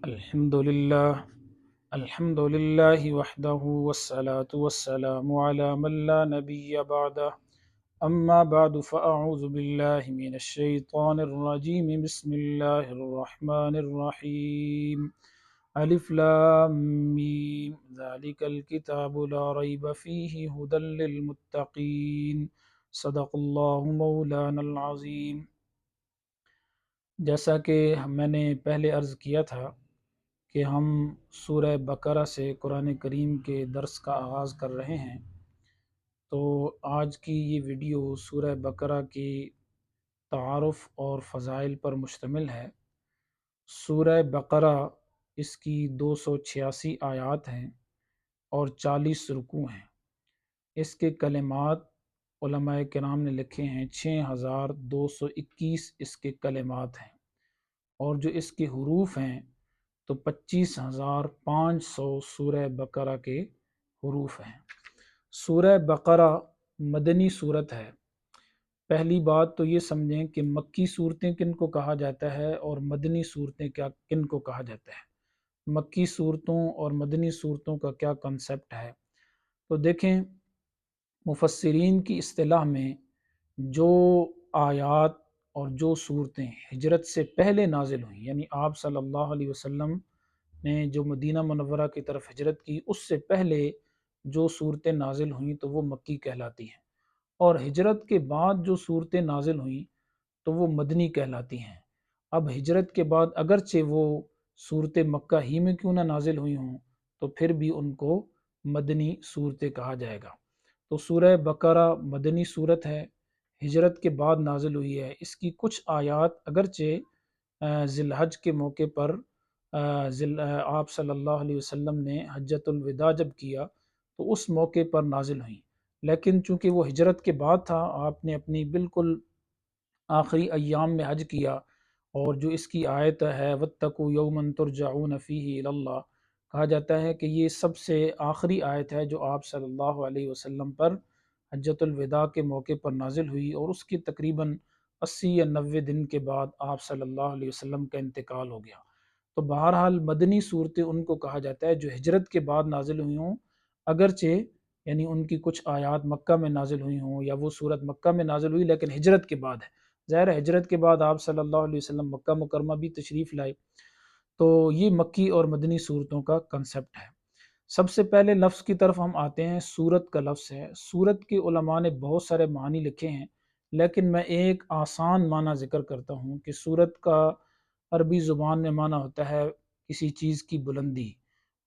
الحمد للہ وحدہ والصلاة والسلام علی من لا نبی بعدہ اما بعد فاعوذ باللہ من الشیطان الرجیم بسم اللہ الرحمن الرحیم الف لام میم ذالک الکتاب لا ریب فیہ ھدی للمتقین صدق اللہ مولانا العظیم۔ جیسا کہ میں نے پہلے عرض کیا تھا کہ ہم سورہ بقرہ سے قرآن کریم کے درس کا آغاز کر رہے ہیں، تو آج کی یہ ویڈیو سورہ بقرہ کی تعارف اور فضائل پر مشتمل ہے۔ سورہ بقرہ اس کی 286 آیات ہیں اور 40 رکوع ہیں۔ اس کے کلمات علماء کرام نے لکھے ہیں 6221 اس کے کلمات ہیں، اور جو اس کے حروف ہیں تو 25,500 سورہ بقرہ کے حروف ہیں۔ سورہ بقرہ مدنی صورت ہے۔ پہلی بات تو یہ سمجھیں کہ مکی صورتیں کن کو کہا جاتا ہے اور مدنی صورتیں کن کو کہا جاتا ہے۔ مکی صورتوں اور مدنی صورتوں کا کیا کنسپٹ ہے، تو دیکھیں مفسرین کی اصطلاح میں جو آیات اور جو صورتیں ہجرت سے پہلے نازل ہوئیں، یعنی آپ صلی اللہ علیہ وسلم نے جو مدینہ منورہ کی طرف ہجرت کی اس سے پہلے جو صورتیں نازل ہوئیں تو وہ مکی کہلاتی ہیں، اور ہجرت کے بعد جو صورتیں نازل ہوئیں تو وہ مدنی کہلاتی ہیں۔ اب ہجرت کے بعد اگرچہ وہ صورتیں مکہ ہی میں کیوں نہ نازل ہوئی ہوں تو پھر بھی ان کو مدنی صورتیں کہا جائے گا۔ تو سورہ بقرہ مدنی صورت ہے، ہجرت کے بعد نازل ہوئی ہے۔ اس کی کچھ آیات اگرچہ ذی الحج کے موقع پر آپ صلی اللہ علیہ وسلم نے حجۃ الوداع جب کیا تو اس موقع پر نازل ہوئیں، لیکن چونکہ وہ ہجرت کے بعد تھا، آپ نے اپنی بالکل آخری ایام میں حج کیا، اور جو اس کی آیت ہے وَاتَّقُوا يَوْمًا تُرْجَعُونَ فِيهِ إِلَى اللَّهِ، کہا جاتا ہے کہ یہ سب سے آخری آیت ہے جو آپ صلی اللہ علیہ وسلم پر حجۃ الوداع کے موقع پر نازل ہوئی، اور اس کی تقریباً 80 یا 90 دن کے بعد آپ صلی اللہ علیہ وسلم کا انتقال ہو گیا۔ تو بہرحال مدنی صورتیں ان کو کہا جاتا ہے جو ہجرت کے بعد نازل ہوئی ہوں، اگرچہ یعنی ان کی کچھ آیات مکہ میں نازل ہوئی ہوں یا وہ صورت مکہ میں نازل ہوئی لیکن ہجرت کے بعد ہے۔ ظاہر ہے ہجرت کے بعد آپ صلی اللہ علیہ وسلم مکہ مکرمہ بھی تشریف لائے، تو یہ مکی اور مدنی صورتوں کا کنسپٹ ہے۔ سب سے پہلے لفظ کی طرف ہم آتے ہیں، سورت کا لفظ ہے۔ سورت کے علماء نے بہت سارے معنی لکھے ہیں، لیکن میں ایک آسان معنی ذکر کرتا ہوں کہ سورت کا عربی زبان میں معنی ہوتا ہے کسی چیز کی بلندی،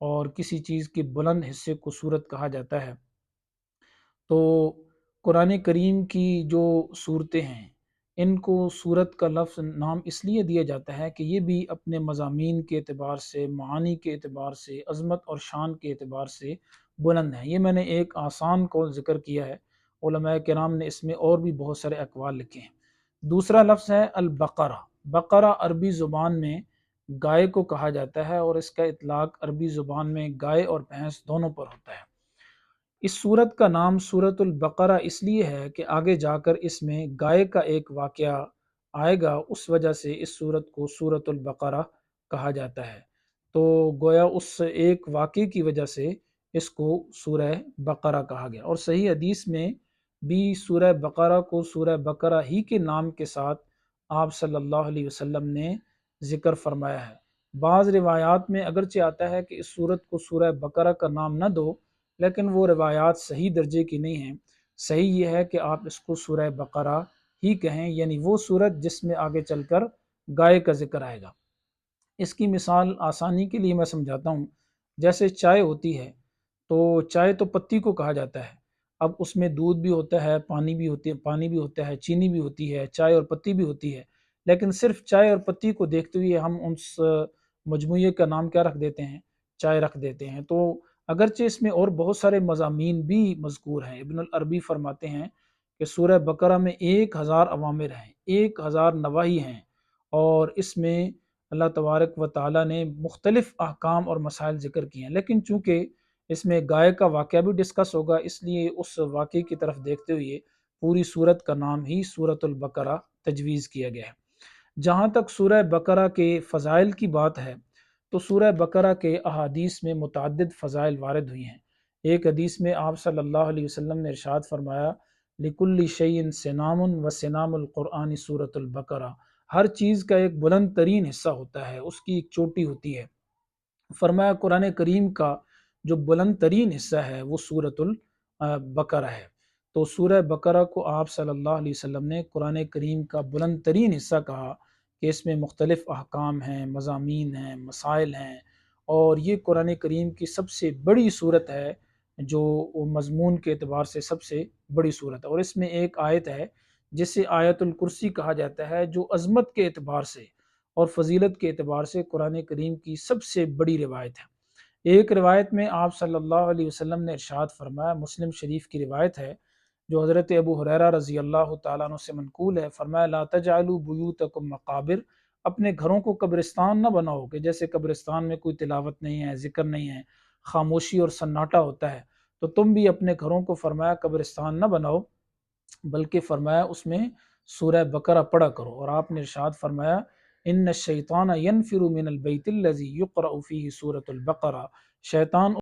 اور کسی چیز کے بلند حصے کو سورت کہا جاتا ہے۔ تو قرآن کریم کی جو صورتیں ہیں ان کو سورت کا لفظ نام اس لیے دیا جاتا ہے کہ یہ بھی اپنے مضامین کے اعتبار سے، معانی کے اعتبار سے، عظمت اور شان کے اعتبار سے بلند ہیں۔ یہ میں نے ایک آسان قول ذکر کیا ہے، علماء کرام نے اس میں اور بھی بہت سارے اقوال لکھے ہیں۔ دوسرا لفظ ہے البقرہ۔ بقرہ عربی زبان میں گائے کو کہا جاتا ہے، اور اس کا اطلاق عربی زبان میں گائے اور بھینس دونوں پر ہوتا ہے۔ اس سورت کا نام سورت البقرہ اس لیے ہے کہ آگے جا کر اس میں گائے کا ایک واقعہ آئے گا، اس وجہ سے اس سورت کو سورت البقرہ کہا جاتا ہے۔ تو گویا اس ایک واقعے کی وجہ سے اس کو سورہ بقرہ کہا گیا، اور صحیح حدیث میں بھی سورہ بقرہ کو سورہ بقرہ ہی کے نام کے ساتھ آپ صلی اللہ علیہ وسلم نے ذکر فرمایا ہے۔ بعض روایات میں اگرچہ آتا ہے کہ اس سورت کو سورہ بقرہ کا نام نہ دو، لیکن وہ روایات صحیح درجے کی نہیں ہیں۔ صحیح یہ ہے کہ آپ اس کو سورہ بقرہ ہی کہیں، یعنی وہ سورت جس میں آگے چل کر گائے کا ذکر آئے گا۔ اس کی مثال آسانی کے لیے میں سمجھاتا ہوں، جیسے چائے ہوتی ہے تو چائے تو پتی کو کہا جاتا ہے، اب اس میں دودھ بھی ہوتا ہے، پانی بھی ہوتا ہے، چینی بھی ہوتی ہے، چائے اور پتی بھی ہوتی ہے، لیکن صرف چائے اور پتی کو دیکھتے ہوئے ہم اس مجموعے کا نام کیا رکھ دیتے ہیں؟ چائے رکھ دیتے ہیں۔ تو اگرچہ اس میں اور بہت سارے مضامین بھی مذکور ہیں، ابن العربی فرماتے ہیں کہ سورہ بقرہ میں 1000 اوامر ہیں، 1000 نواہی ہیں، اور اس میں اللہ تبارک و تعالیٰ نے مختلف احکام اور مسائل ذکر کیے ہیں، لیکن چونکہ اس میں گائے کا واقعہ بھی ڈسکس ہوگا، اس لیے اس واقعے کی طرف دیکھتے ہوئے پوری سورت کا نام ہی سورت البقرہ تجویز کیا گیا ہے۔ جہاں تک سورہ بقرہ کے فضائل کی بات ہے تو سورہ بقرہ کے احادیث میں متعدد فضائل وارد ہوئی ہیں۔ ایک حدیث میں آپ صلی اللہ علیہ وسلم نے ارشاد فرمایا، لِكُلِّ شَيْءٍ سِنَامٌ وَسِنَامُ الْقُرْآنِ سورۃ البقرہ، ہر چیز کا ایک بلند ترین حصہ ہوتا ہے، اس کی ایک چوٹی ہوتی ہے۔ فرمایا قرآن کریم کا جو بلند ترین حصہ ہے وہ سورۃ البقرہ ہے۔ تو سورہ بقرہ کو آپ صلی اللہ علیہ وسلم نے قرآن کریم کا بلند ترین حصہ کہا کہ اس میں مختلف احکام ہیں، مضامین ہیں، مسائل ہیں، اور یہ قرآن کریم کی سب سے بڑی صورت ہے، جو مضمون کے اعتبار سے سب سے بڑی صورت ہے۔ اور اس میں ایک آیت ہے جسے آیت الکرسی کہا جاتا ہے، جو عظمت کے اعتبار سے اور فضیلت کے اعتبار سے قرآن کریم کی سب سے بڑی روایت ہے۔ ایک روایت میں آپ صلی اللہ علیہ وسلم نے ارشاد فرمایا، مسلم شریف کی روایت ہے جو حضرت ابو ہریرہ رضی اللہ تعالیٰ عنہ سے منقول ہے، فرمایا لا تجعلوا بیوتکم مقابر، اپنے گھروں کو قبرستان نہ بناؤ کہ جیسے قبرستان میں کوئی تلاوت نہیں ہے، ذکر نہیں ہے، خاموشی اور سناٹا ہوتا ہے، تو تم بھی اپنے گھروں کو فرمایا قبرستان نہ بناؤ، بلکہ فرمایا اس میں سورہ بقرہ پڑھا کرو۔ اور آپ نے ارشاد فرمایا ان الشیطان ینفر من البیت الذی یقرأ فیہ سورۃ البقرہ، شیطان